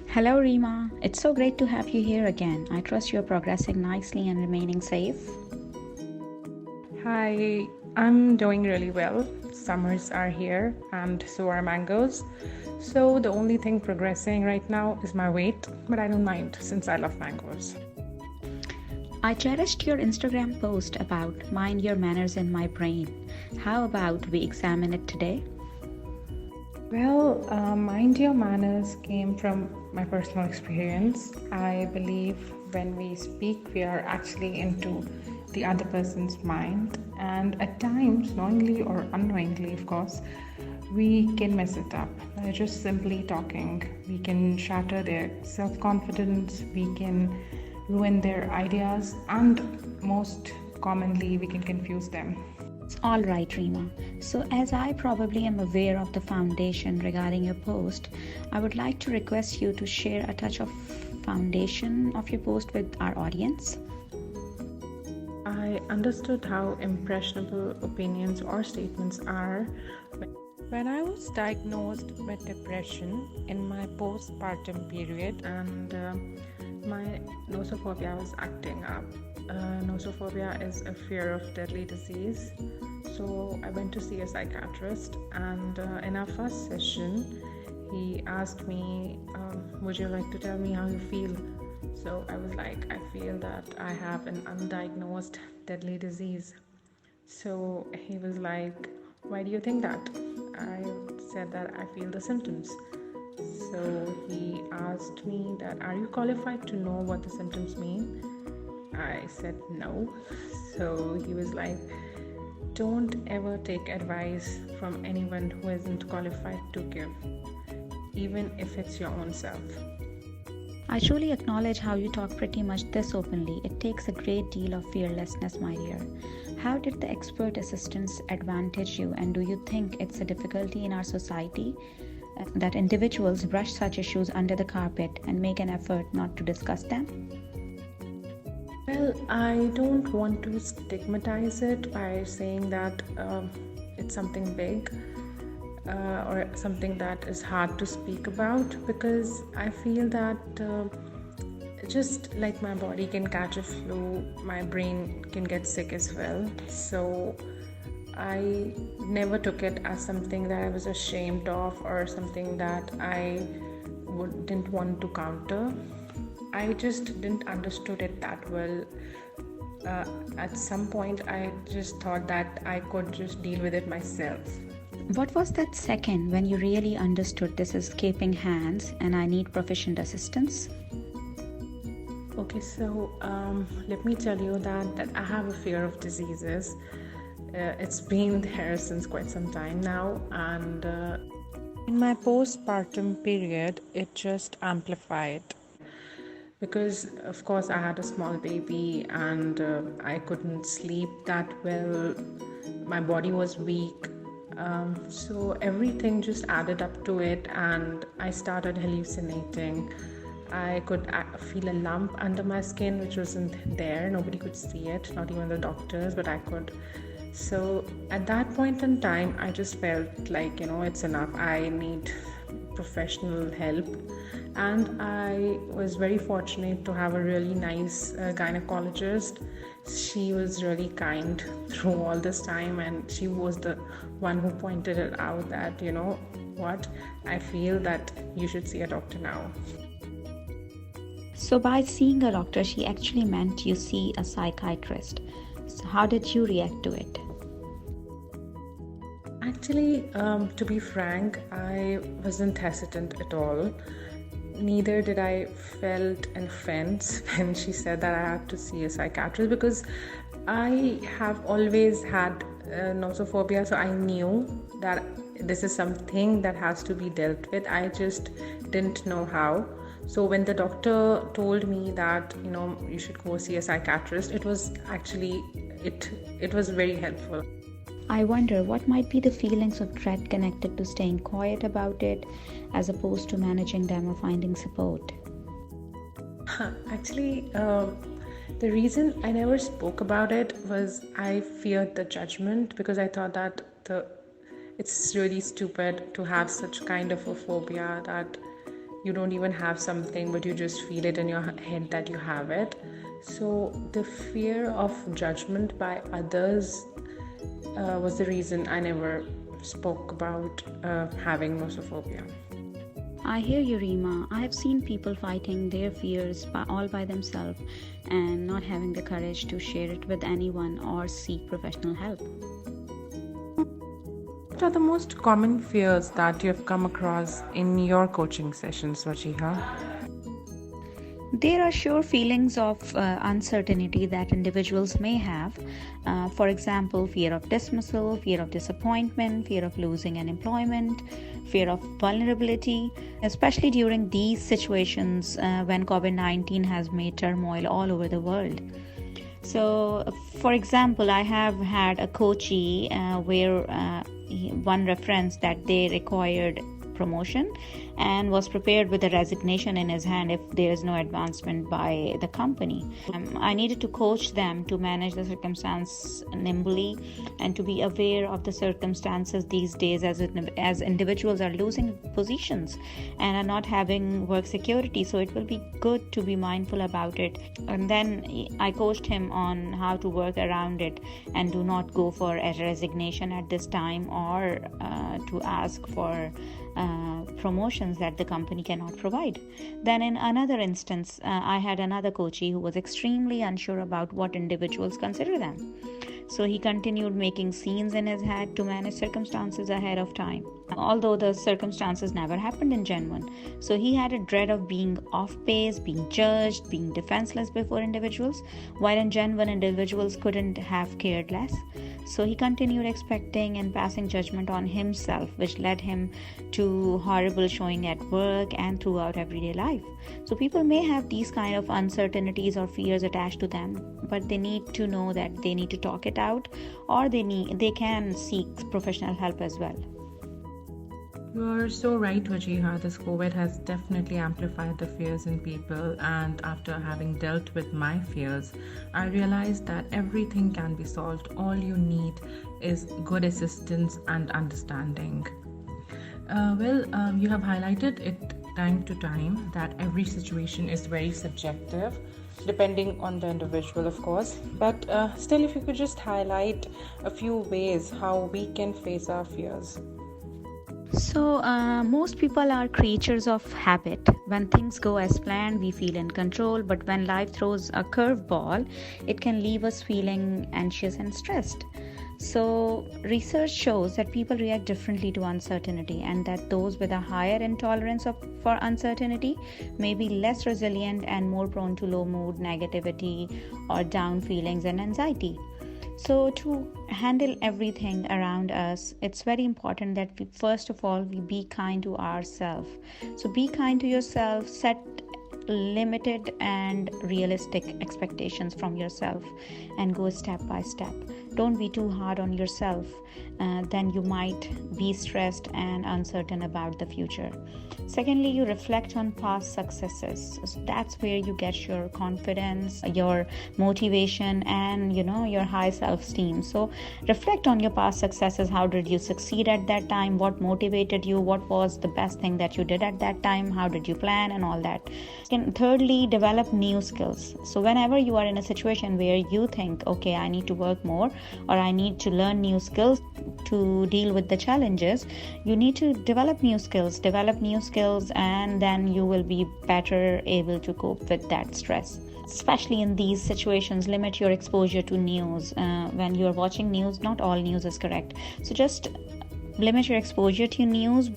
Hello, Rima. It's so great to have you here again. I trust you're progressing nicely and remaining safe. Hi, I'm doing really well. Summers are here and so are mangoes. So the only thing progressing right now is my weight, but I don't mind since I love mangoes. I cherished your Instagram post about mind your manners in my brain. How about we examine it today? Mind your manners came from my personal experience. I believe when we speak, we are actually into the other person's mind, and at times, knowingly or unknowingly, of course, we can mess it up by just simply talking. We can shatter their self confidence, we can ruin their ideas, and most commonly, we can confuse them. All right, Rima. So, as I probably am aware of the foundation regarding your post, I would like to request you to share a touch of foundation of your post with our audience. I understood how impressionable opinions or statements are when I was diagnosed with depression in my postpartum period, and my nosophobia was acting up. Nosophobia is a fear of deadly disease. So I went to see a psychiatrist, and in our first session, he asked me, would you like to tell me how you feel? So I was like, I feel that I have an undiagnosed deadly disease. So he was like, why do you think that? I said that I feel the symptoms. So he asked me that, are you qualified to know what the symptoms mean? I said no. So he was like, don't ever take advice from anyone who isn't qualified to give, even if it's your own self. I truly acknowledge how you talk pretty much this openly. It takes a great deal of fearlessness, my dear. How did the expert assistance advantage you, and do you think it's a difficulty in our society that individuals brush such issues under the carpet and make an effort not to discuss them? Well, I don't want to stigmatize it by saying that it's something big or something that is hard to speak about, because I feel that just like my body can catch a flu, my brain can get sick as well. So I never took it as something that I was ashamed of or something that I didn't want to counter. I just didn't understood it that well. At some point, I just thought that I could just deal with it myself. What was that second when you really understood this is escaping hands and I need proficient assistance? Okay, so let me tell you that I have a fear of diseases. It's been there since quite some time now, and in my postpartum period, it just amplified because, of course, I had a small baby and I couldn't sleep that well. My body was weak. So everything just added up to it, and I started hallucinating. I could feel a lump under my skin which wasn't there. Nobody could see it, not even the doctors, but I could. So at that point in time, I just felt like, it's enough. I need professional help. And I was very fortunate to have a really nice gynecologist. She was really kind through all this time, and she was the one who pointed it out that, what, I feel that you should see a doctor now. So, by seeing a doctor, she actually meant you see a psychiatrist. So, how did you react to it? Actually, to be frank, I wasn't hesitant at all. Neither did I felt an offense when she said that I had to see a psychiatrist, because I have always had nosophobia, so I knew that this is something that has to be dealt with. I just didn't know how. So when the doctor told me that you should go see a psychiatrist, it was actually it was very helpful. I wonder what might be the feelings of dread connected to staying quiet about it as opposed to managing them or finding support. Actually, the reason I never spoke about it was I feared the judgment, because I thought that it's really stupid to have such kind of a phobia that You don't even have something, but you just feel it in your head that you have it. So the fear of judgment by others was the reason I never spoke about having nosophobia. I hear you, Rima. I have seen people fighting their fears all by themselves and not having the courage to share it with anyone or seek professional help. What are the most common fears that you have come across in your coaching sessions, Vajiha? There are sure feelings of uncertainty that individuals may have. For example, fear of dismissal, fear of disappointment, fear of losing an employment, fear of vulnerability, especially during these situations when COVID-19 has made turmoil all over the world. So, for example, I have had a coachee where one referenced that they required promotion and was prepared with a resignation in his hand if there is no advancement by the company. I needed to coach them to manage the circumstance nimbly and to be aware of the circumstances these days as individuals are losing positions and are not having work security. So it will be good to be mindful about it. And then I coached him on how to work around it and do not go for a resignation at this time or to ask for promotions that the company cannot provide. Then in another instance, I had another coachee who was extremely unsure about what individuals consider them. So he continued making scenes in his head to manage circumstances ahead of time, although the circumstances never happened in Gen 1. So he had a dread of being off pace, being judged, being defenseless before individuals, while in Gen 1 individuals couldn't have cared less. So he continued expecting and passing judgment on himself, which led him to horrible showing at work and throughout everyday life. So people may have these kind of uncertainties or fears attached to them, but they need to know that they need to talk it out, or they can seek professional help as well. You're so right, Vajiha. This COVID has definitely amplified the fears in people, and after having dealt with my fears, I realized that everything can be solved. All you need is good assistance and understanding. You have highlighted it time to time that every situation is very subjective, depending on the individual, of course. But still, if you could just highlight a few ways how we can face our fears. So, most people are creatures of habit. When things go as planned, we feel in control, but when life throws a curveball, it can leave us feeling anxious and stressed. So, research shows that people react differently to uncertainty, and that those with a higher intolerance for uncertainty may be less resilient and more prone to low mood, negativity, or down feelings and anxiety. So to handle everything around us, it's very important that first of all, we be kind to ourselves. So be kind to yourself, set limited and realistic expectations from yourself and go step by step. Don't be too hard on yourself, then you might be stressed and uncertain about the future. Secondly, you reflect on past successes. So that's where you get your confidence, your motivation, and your high self-esteem. So reflect on your past successes. How did you succeed at that time? What motivated you? What was the best thing that you did at that time? How did you plan and all that? And thirdly, develop new skills. So whenever you are in a situation where you think, okay, I need to work more or I need to learn new skills to deal with the challenges, you need to develop new skills, and then you will be better able to cope with that stress. Especially in these situations, limit your exposure to news. When you're watching news, not all news is correct. So just limit your exposure to news.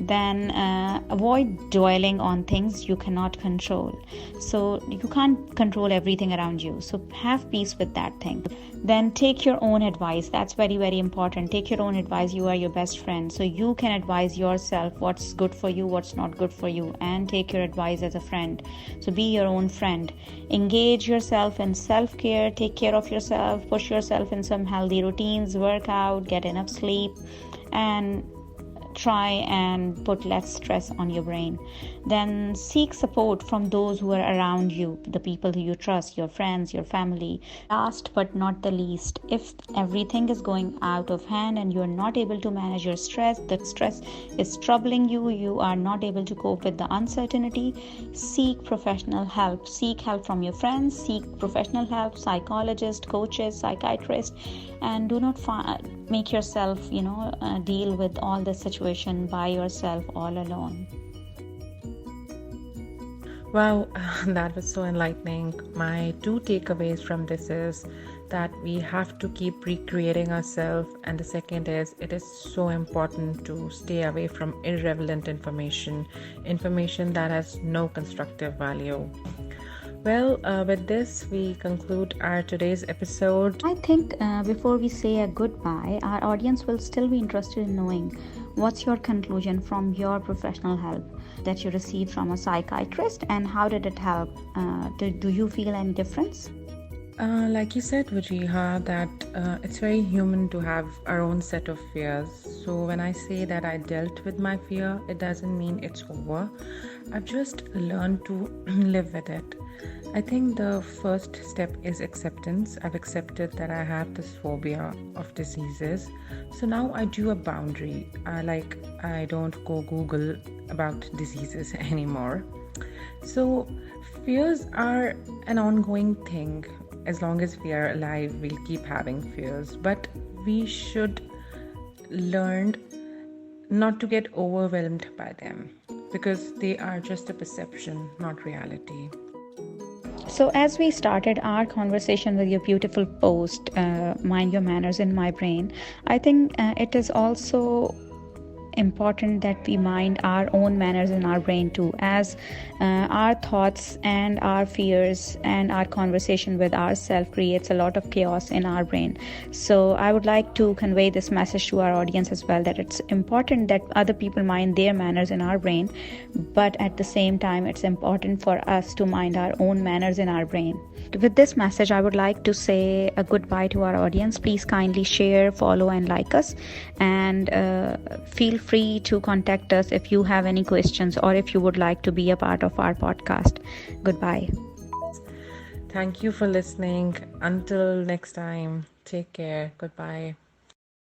Then avoid dwelling on things you cannot control. So you can't control everything around you. So have peace with that thing. Then take your own advice. That's very, very important. Take your own advice. You are your best friend. So you can advise yourself what's good for you, what's not good for you, and take your advice as a friend. So be your own friend. Engage yourself in self-care. Take care of yourself. Push yourself in some healthy routines. Work out. Get enough sleep. And try and put less stress on your brain. Then seek support from those who are around you, the people who you trust, your friends, your family. Last but not the least, if everything is going out of hand and you're not able to manage your stress, the stress is troubling you, you are not able to cope with the uncertainty, seek professional help. Seek help from your friends, seek professional help, psychologists, coaches, psychiatrists, and do not make yourself deal with all the situation by yourself all alone. Wow, that was so enlightening. My two takeaways from this is that we have to keep recreating ourselves, and the second is it is so important to stay away from irrelevant information that has no constructive value. Well, with this, we conclude our today's episode. I think before we say a goodbye, our audience will still be interested in knowing what's your conclusion from your professional help that you received from a psychiatrist, and how did it help? Do you feel any difference? Like you said, Vajiha, that it's very human to have our own set of fears. So when I say that I dealt with my fear, it doesn't mean it's over. I've just learned to live with it. I think the first step is acceptance. I've accepted that I have this phobia of diseases. So now I do a boundary. I don't go Google about diseases anymore. So fears are an ongoing thing. As long as we are alive, we'll keep having fears. But we should learn not to get overwhelmed by them, because they are just a perception, not reality. So, as we started our conversation with your beautiful post, Mind Your Manners in My Brain, I think it is also important that we mind our own manners in our brain too, as our thoughts and our fears and our conversation with ourselves creates a lot of chaos in our brain. So I would like to convey this message to our audience as well, that it's important that other people mind their manners in our brain, but at the same time it's important for us to mind our own manners in our brain. With this message, I would like to say a goodbye to our audience. Please kindly share, follow and like us, and feel free to contact us if you have any questions or if you would like to be a part of our podcast. Goodbye. Thank you for listening. Until next time, take care. Goodbye.